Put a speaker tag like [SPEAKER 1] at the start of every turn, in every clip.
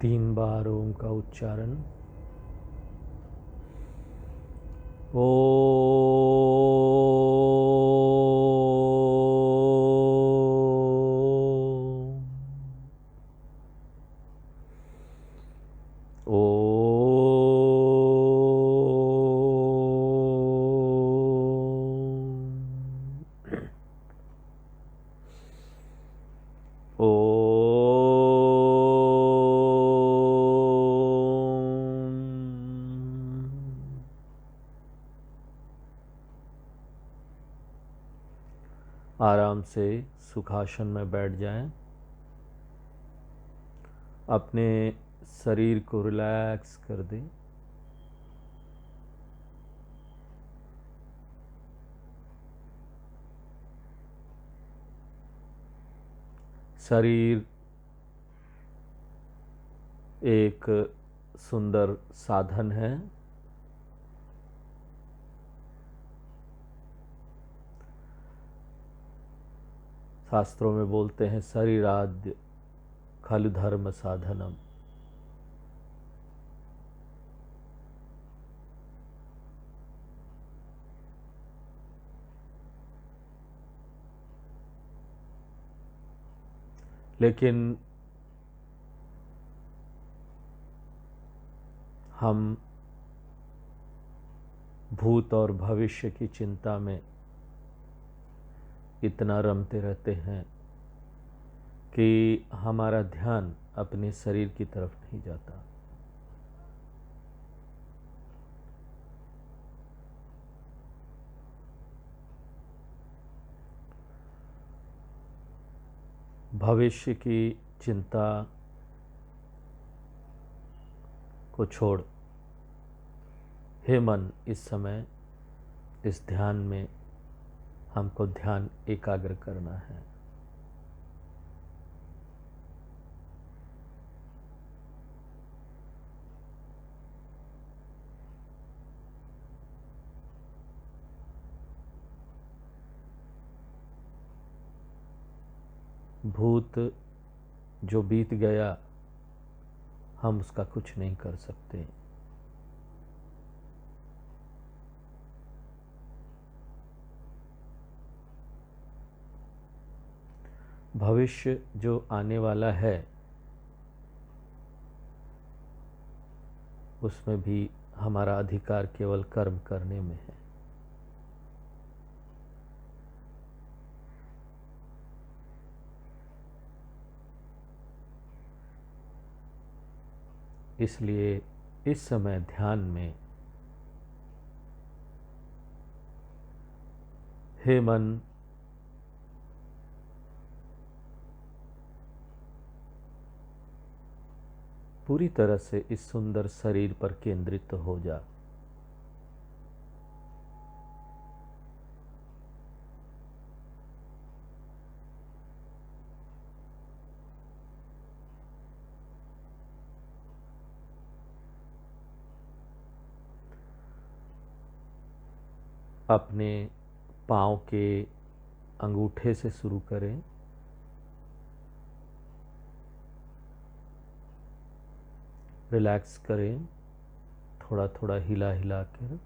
[SPEAKER 1] 3 बार ओम का उच्चारण। ओ आराम से सुखासन में बैठ जाएं। अपने शरीर को रिलैक्स कर दें। शरीर एक सुंदर साधन है। शास्त्रों में बोलते हैं शरीराद्य खलु धर्म साधनम। लेकिन हम भूत और भविष्य की चिंता में इतना रमते रहते हैं कि हमारा ध्यान अपने शरीर की तरफ नहीं जाता। भविष्य की चिंता को छोड़, हे मन, इस समय इस ध्यान में हमको ध्यान एकाग्र करना है। भूत जो बीत गया हम उसका कुछ नहीं कर सकते। भविष्य जो आने वाला है उसमें भी हमारा अधिकार केवल कर्म करने में है। इसलिए इस समय ध्यान में, हे मन, पूरी तरह से इस सुंदर शरीर पर केंद्रित हो जा। अपने पाँव के अंगूठे से शुरू करें। रिलैक्स करें, थोड़ा थोड़ा हिला हिला कर।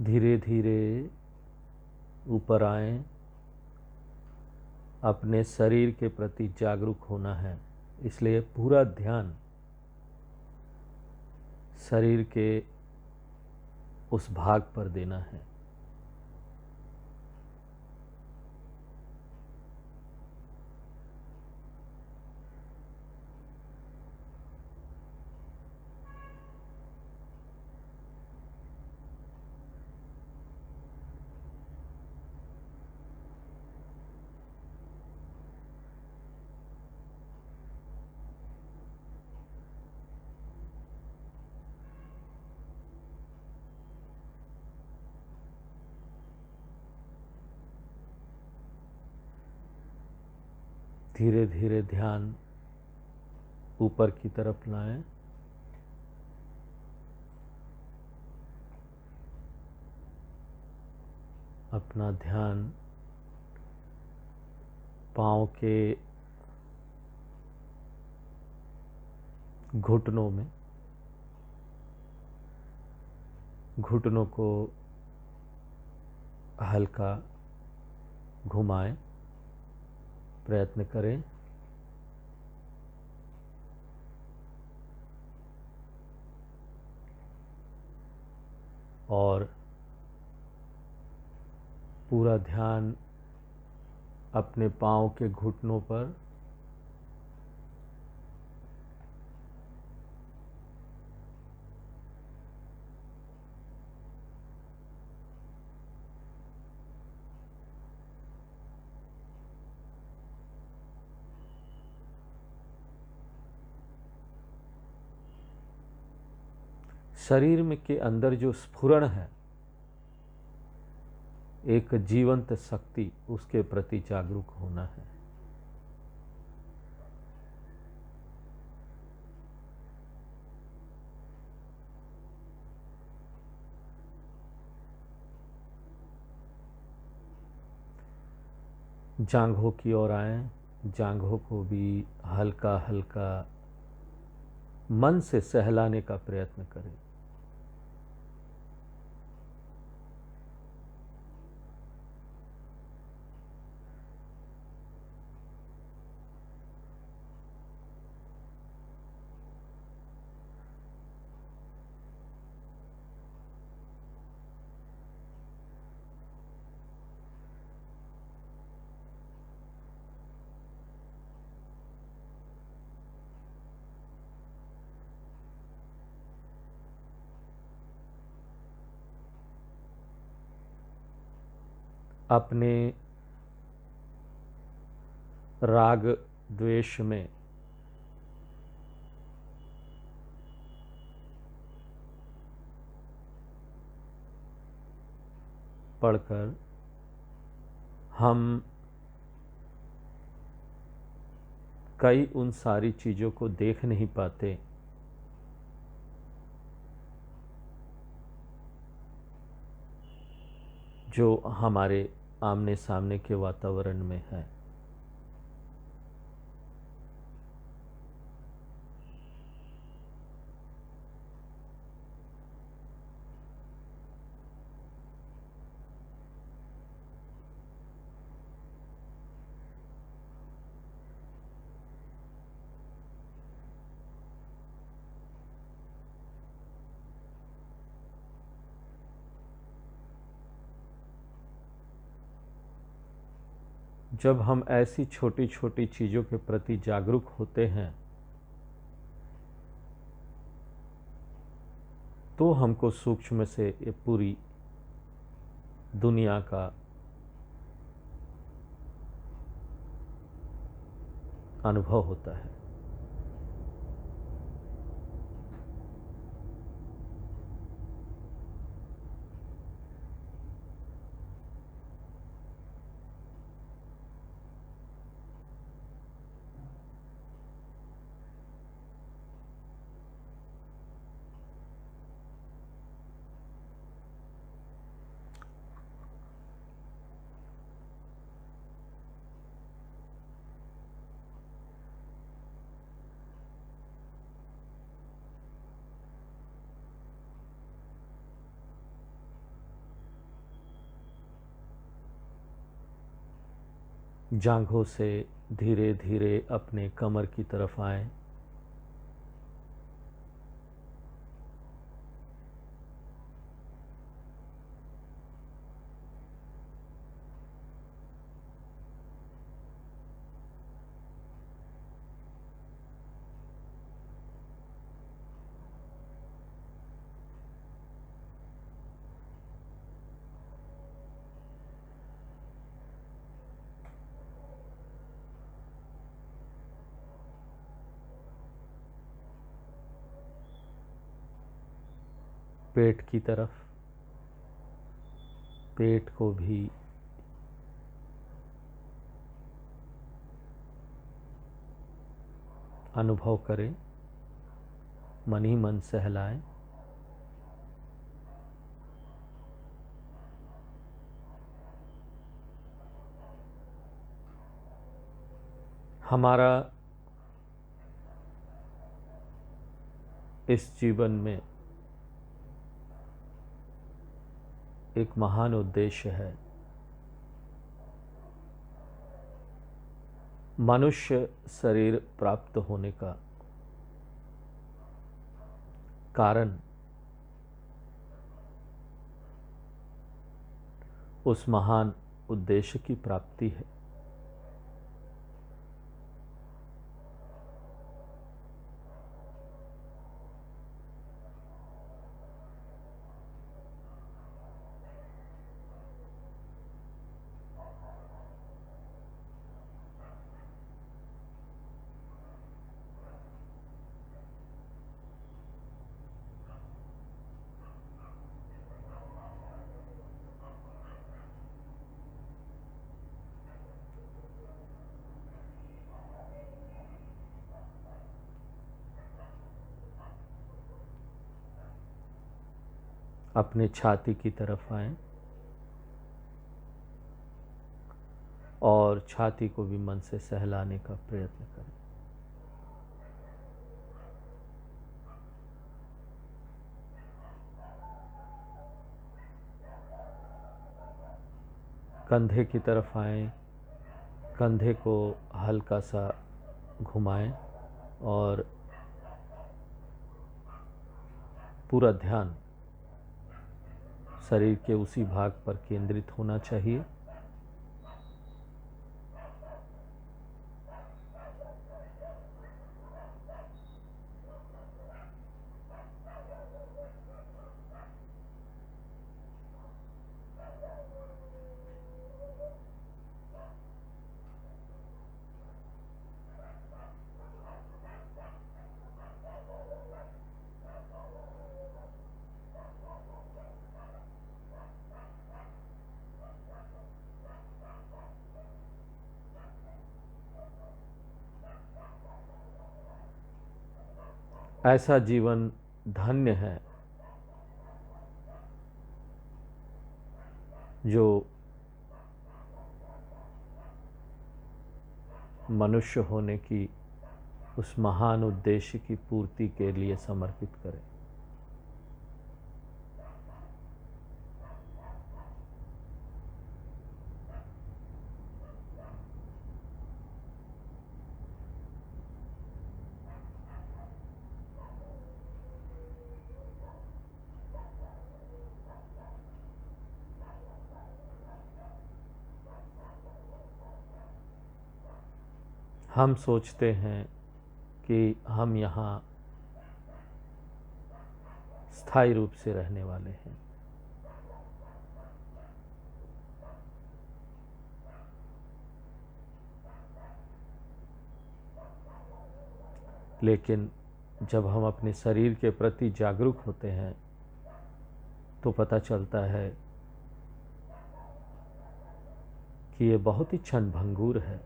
[SPEAKER 1] धीरे धीरे ऊपर आएं। अपने शरीर के प्रति जागरूक होना है, इसलिए पूरा ध्यान शरीर के उस भाग पर देना है। धीरे धीरे ध्यान ऊपर की तरफ लाएं। अपना ध्यान पाँव के घुटनों में, घुटनों को हल्का घुमाएं, प्रयत्न करें। और पूरा ध्यान अपने पाँव के घुटनों पर शरीर में के अंदर जो स्फुरण है, एक जीवंत शक्ति, उसके प्रति जागरूक होना है। जांघों की ओर आएं, जांघों को भी हल्का हल्का मन से सहलाने का प्रयत्न करें। अपने राग द्वेष में पढ़कर हम कई उन सारी चीज़ों को देख नहीं पाते जो हमारे आमने सामने के वातावरण में है। जब हम ऐसी छोटी छोटी चीज़ों के प्रति जागरूक होते हैं तो हमको सूक्ष्म से ये पूरी दुनिया का अनुभव होता है। जांघों से धीरे धीरे अपने कमर की तरफ आएं। पेट की तरफ, पेट को भी अनुभव करें, मन ही मन सहलाएं। हमारा इस जीवन में एक महान उद्देश्य है। मनुष्य शरीर प्राप्त होने का कारण उस महान उद्देश्य की प्राप्ति है। अपने छाती की तरफ आएं और छाती को भी मन से सहलाने का प्रयत्न करें। कंधे की तरफ आएं, कंधे को हल्का सा घुमाएं और पूरा ध्यान शरीर के उसी भाग पर केंद्रित होना चाहिए। ऐसा जीवन धन्य है जो मनुष्य होने की उस महान उद्देश्य की पूर्ति के लिए समर्पित करे। हम सोचते हैं कि हम यहाँ स्थायी रूप से रहने वाले हैं, लेकिन जब हम अपने शरीर के प्रति जागरूक होते हैं तो पता चलता है कि ये बहुत ही क्षणभंगुर है।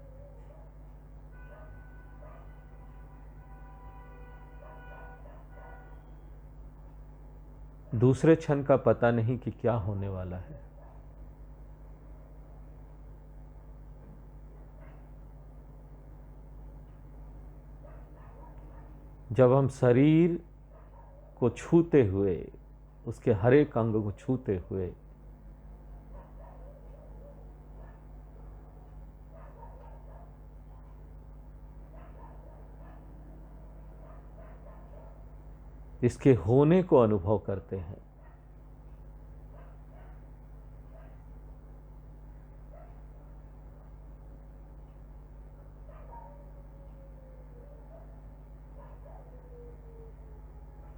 [SPEAKER 1] दूसरे क्षण का पता नहीं कि क्या होने वाला है। जब हम शरीर को छूते हुए, उसके हर एक अंग को छूते हुए इसके होने को अनुभव करते हैं,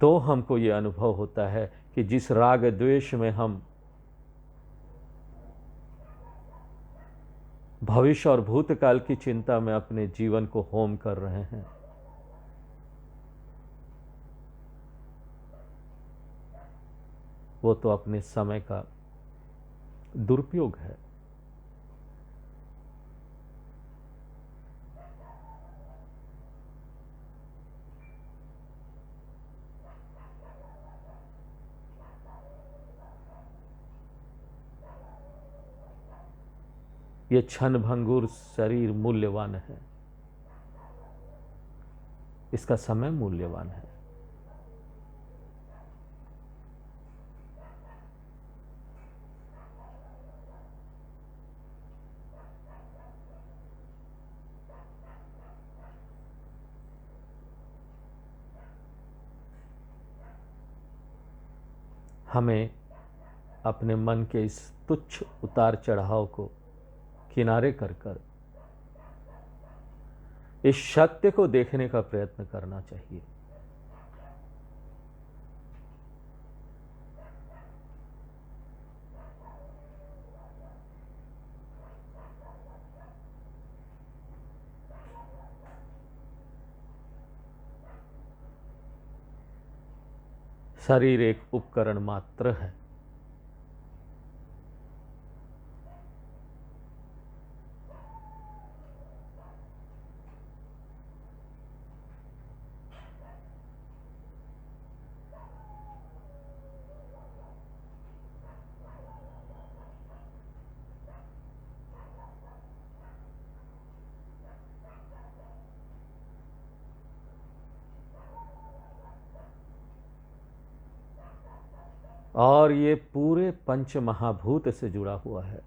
[SPEAKER 1] तो हमको ये अनुभव होता है कि जिस राग द्वेष में हम भविष्य और भूतकाल की चिंता में अपने जीवन को होम कर रहे हैं, वो तो अपने समय का दुरुपयोग है। ये क्षणभंगुर शरीर मूल्यवान है। इसका समय मूल्यवान है। हमें अपने मन के इस तुच्छ उतार चढ़ाव को किनारे कर कर इस सत्य को देखने का प्रयत्न करना चाहिए। शरीर एक उपकरण मात्र है। और ये पूरे पंच महाभूत से जुड़ा हुआ है।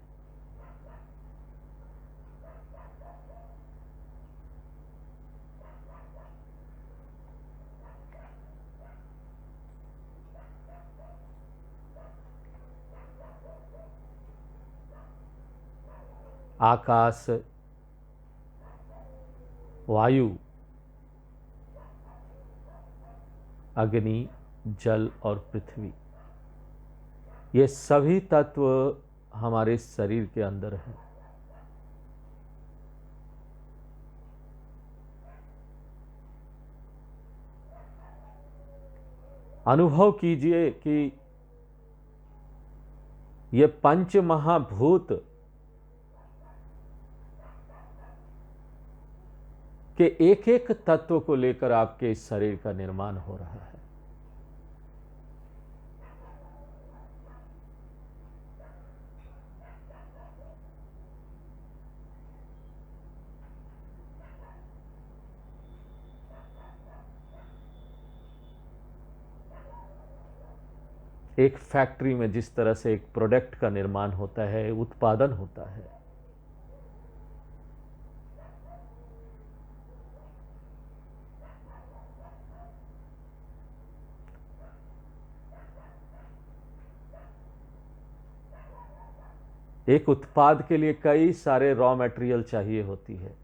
[SPEAKER 1] आकाश, वायु, अग्नि, जल और पृथ्वी, ये सभी तत्व हमारे शरीर के अंदर हैं। अनुभव कीजिए कि ये पंच महाभूत के एक एक तत्व को लेकर आपके इस शरीर का निर्माण हो रहा है। एक फैक्ट्री में जिस तरह से एक प्रोडक्ट का निर्माण होता है, उत्पादन होता है, एक उत्पाद के लिए कई सारे रॉ मटेरियल चाहिए होती है।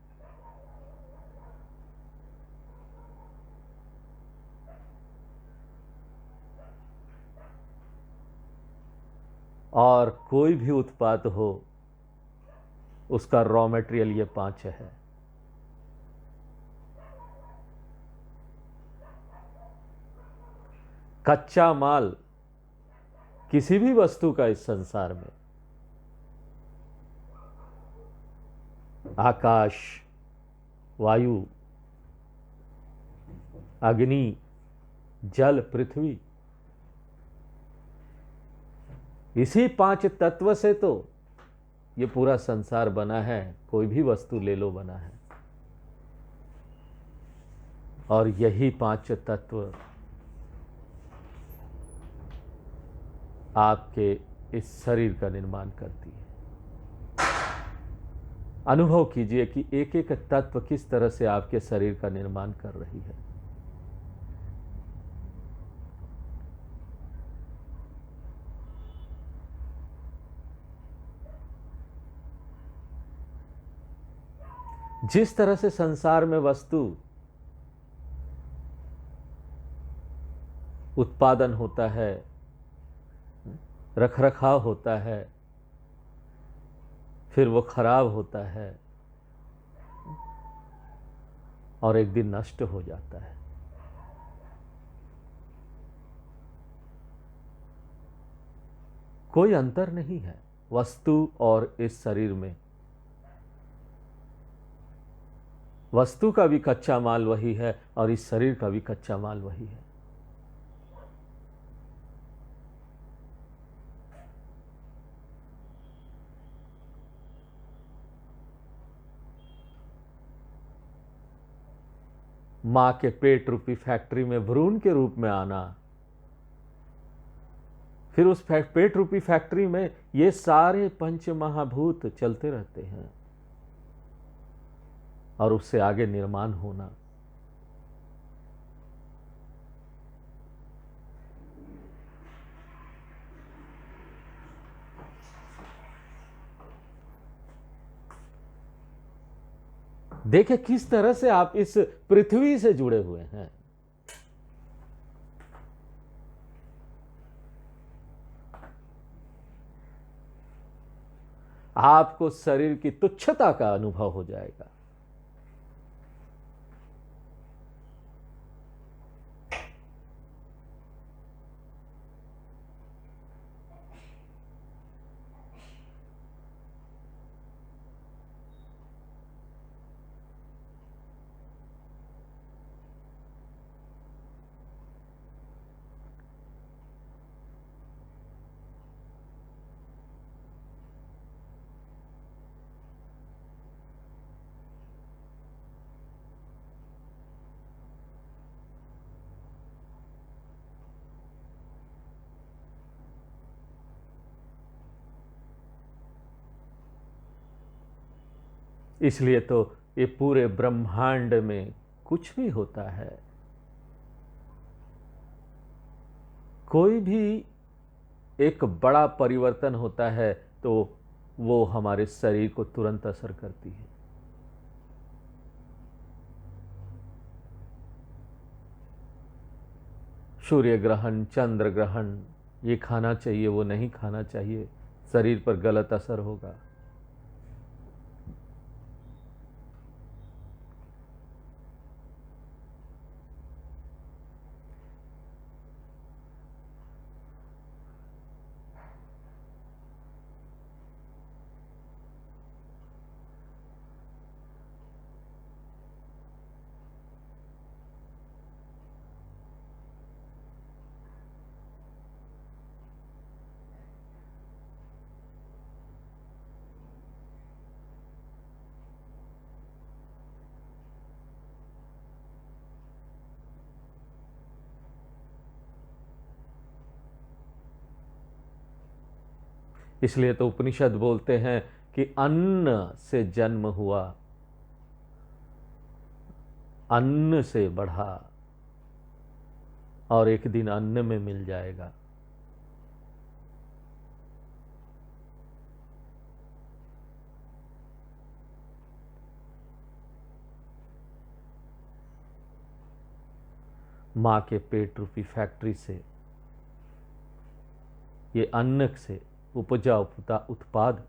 [SPEAKER 1] और कोई भी उत्पाद हो, उसका रॉ मटेरियल ये पांच है। कच्चा माल किसी भी वस्तु का इस संसार में आकाश, वायु, अग्नि, जल, पृथ्वी, इसी पांच तत्व से तो ये पूरा संसार बना है। कोई भी वस्तु ले लो, बना है। और यही पांच तत्व आपके इस शरीर का निर्माण करती है। अनुभव कीजिए कि एक एक तत्व किस तरह से आपके शरीर का निर्माण कर रही है। जिस तरह से संसार में वस्तु उत्पादन होता है, रखरखाव होता है, फिर वो खराब होता है और एक दिन नष्ट हो जाता है। कोई अंतर नहीं है वस्तु और इस शरीर में। वस्तु का भी कच्चा माल वही है और इस शरीर का भी कच्चा माल वही है। माँ के पेट रूपी फैक्ट्री में भ्रूण के रूप में आना, फिर उस पेट रूपी फैक्ट्री में ये सारे पंच महाभूत चलते रहते हैं और उससे आगे निर्माण होना। देखें किस तरह से आप इस पृथ्वी से जुड़े हुए हैं। आपको शरीर की तुच्छता का अनुभव हो जाएगा। इसलिए तो ये पूरे ब्रह्मांड में कुछ भी होता है, कोई भी एक बड़ा परिवर्तन होता है तो वो हमारे शरीर को तुरंत असर करती है। सूर्य ग्रहण, चंद्र ग्रहण, ये खाना चाहिए वो नहीं खाना चाहिए, शरीर पर गलत असर होगा। इसलिए तो उपनिषद बोलते हैं कि अन्न से जन्म हुआ, अन्न से बढ़ा और एक दिन अन्न में मिल जाएगा। मां के पेट रूपी फैक्ट्री से, ये अन्न से उपजा उत्पाद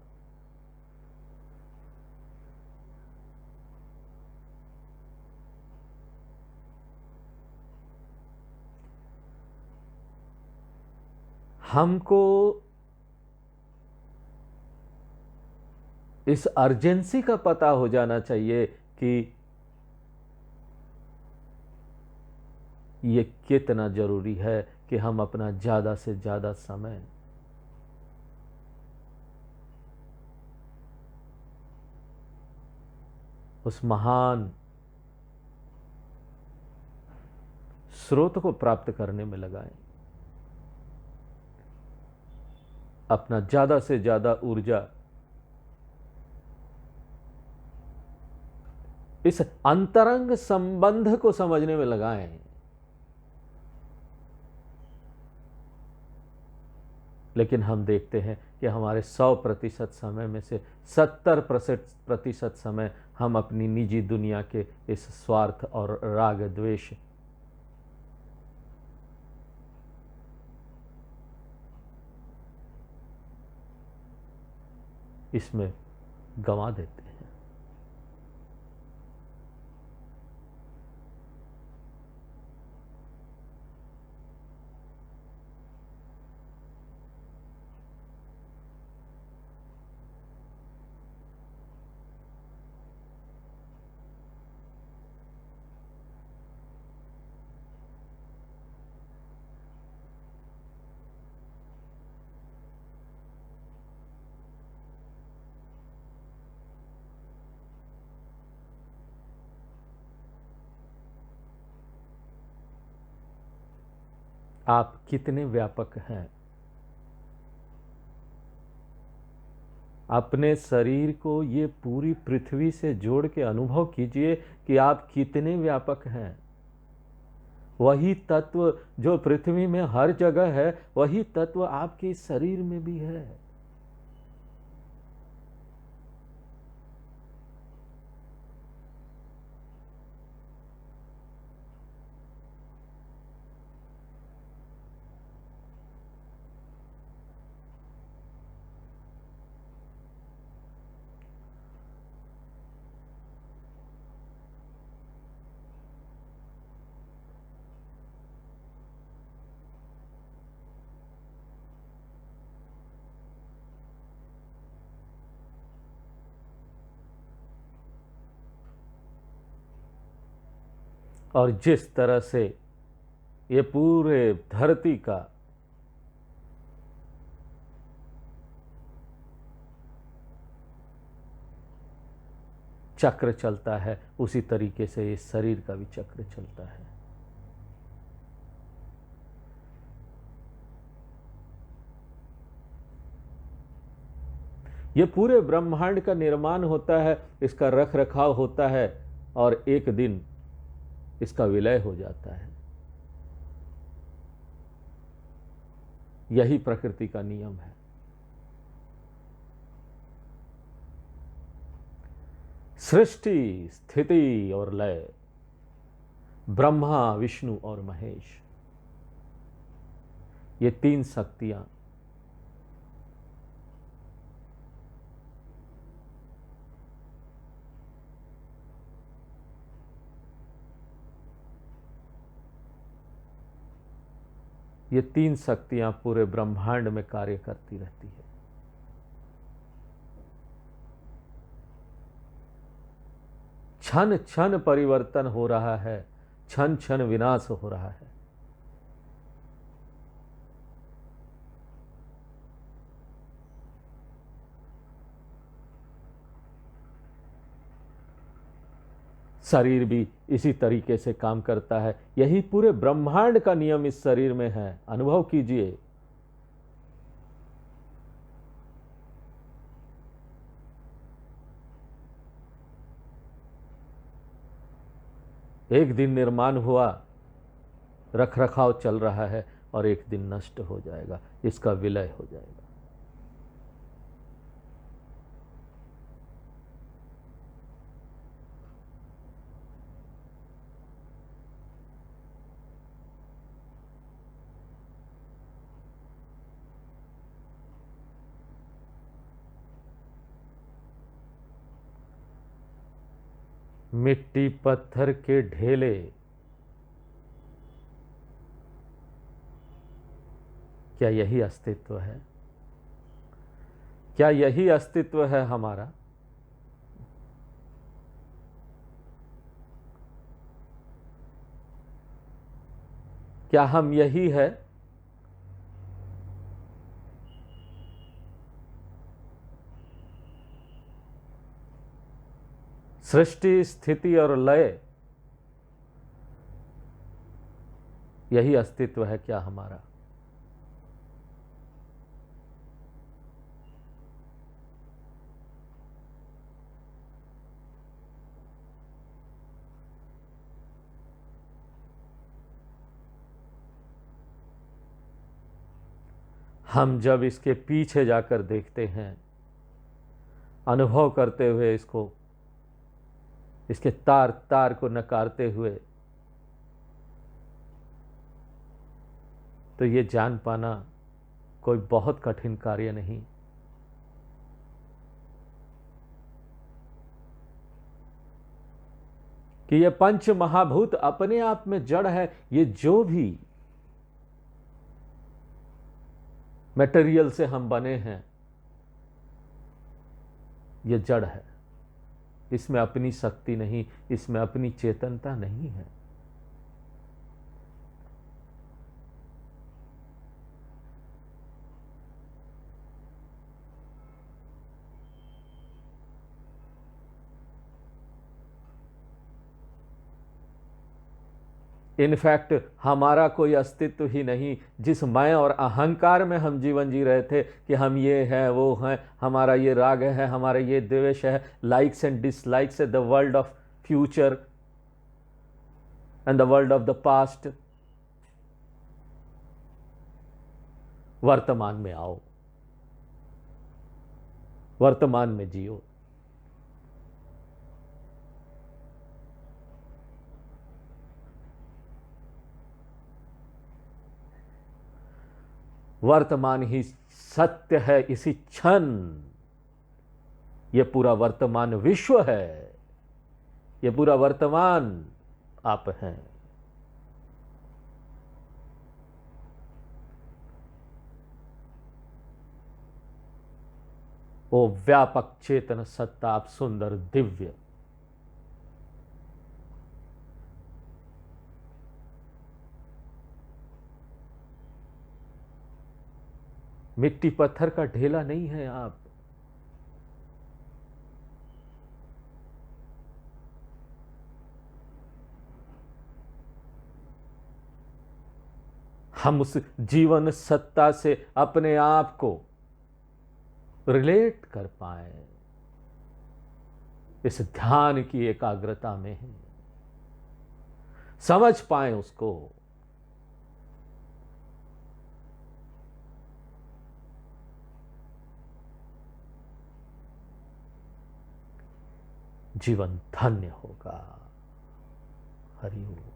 [SPEAKER 1] हमको इस अर्जेंसी का पता हो जाना चाहिए कि ये कितना जरूरी है कि हम अपना ज्यादा से ज्यादा समय उस महान स्रोत को प्राप्त करने में लगाएं, अपना ज्यादा से ज्यादा ऊर्जा इस अंतरंग संबंध को समझने में लगाएं। लेकिन हम देखते हैं कि हमारे 100% समय में से 70% समय हम अपनी निजी दुनिया के इस स्वार्थ और राग द्वेष इसमें गंवा देते हैं। आप कितने व्यापक हैं। अपने शरीर को ये पूरी पृथ्वी से जोड़ के अनुभव कीजिए कि आप कितने व्यापक हैं। वही तत्व जो पृथ्वी में हर जगह है, वही तत्व आपके इस शरीर में भी है। और जिस तरह से ये पूरे धरती का चक्र चलता है, उसी तरीके से इस शरीर का भी चक्र चलता है। ये पूरे ब्रह्मांड का निर्माण होता है, इसका रख रखाव होता है, और एक दिन इसका विलय हो जाता है। यही प्रकृति का नियम है। सृष्टि, स्थिति और लय, ब्रह्मा, विष्णु और महेश, ये तीन शक्तियां पूरे ब्रह्मांड में कार्य करती रहती है। क्षण क्षण परिवर्तन हो रहा है, क्षण क्षण विनाश हो रहा है। शरीर भी इसी तरीके से काम करता है। यही पूरे ब्रह्मांड का नियम इस शरीर में है। अनुभव कीजिए। एक दिन निर्माण हुआ, रख रखाव चल रहा है, और एक दिन नष्ट हो जाएगा, इसका विलय हो जाएगा। मिट्टी पत्थर के ढेले, क्या यही अस्तित्व है? क्या यही अस्तित्व है हमारा? क्या हम यही है? सृष्टि, स्थिति और लय, यही अस्तित्व है क्या हमारा? हम जब इसके पीछे जाकर देखते हैं, अनुभव करते हुए इसको, इसके तार तार को नकारते हुए, तो ये जान पाना कोई बहुत कठिन कार्य नहीं। कि ये पंच महाभूत अपने आप में जड़ है। ये जो भी मटेरियल से हम बने हैं, ये जड़ है। इसमें अपनी शक्ति नहीं, इसमें अपनी चेतनता नहीं है। इनफैक्ट हमारा कोई अस्तित्व ही नहीं। जिस मैं और अहंकार में हम जीवन जी रहे थे कि हम ये हैं वो हैं, हमारा ये राग है, हमारा ये द्वेष है, लाइक्स एंड डिसलाइक्स है, the world of future and the world of the past. वर्तमान में आओ, वर्तमान में जियो। वर्तमान ही सत्य है, इसी क्षण ये पूरा वर्तमान विश्व है, ये पूरा वर्तमान आप हैं। ओ व्यापक चेतन सत्ता, आप सुंदर दिव्य। मिट्टी पत्थर का ढेला नहीं है आप। हम उस जीवन सत्ता से अपने आप को रिलेट कर पाए, इस ध्यान की एकाग्रता में ही समझ पाए उसको। जीवन धन्य होगा। हरि ओम।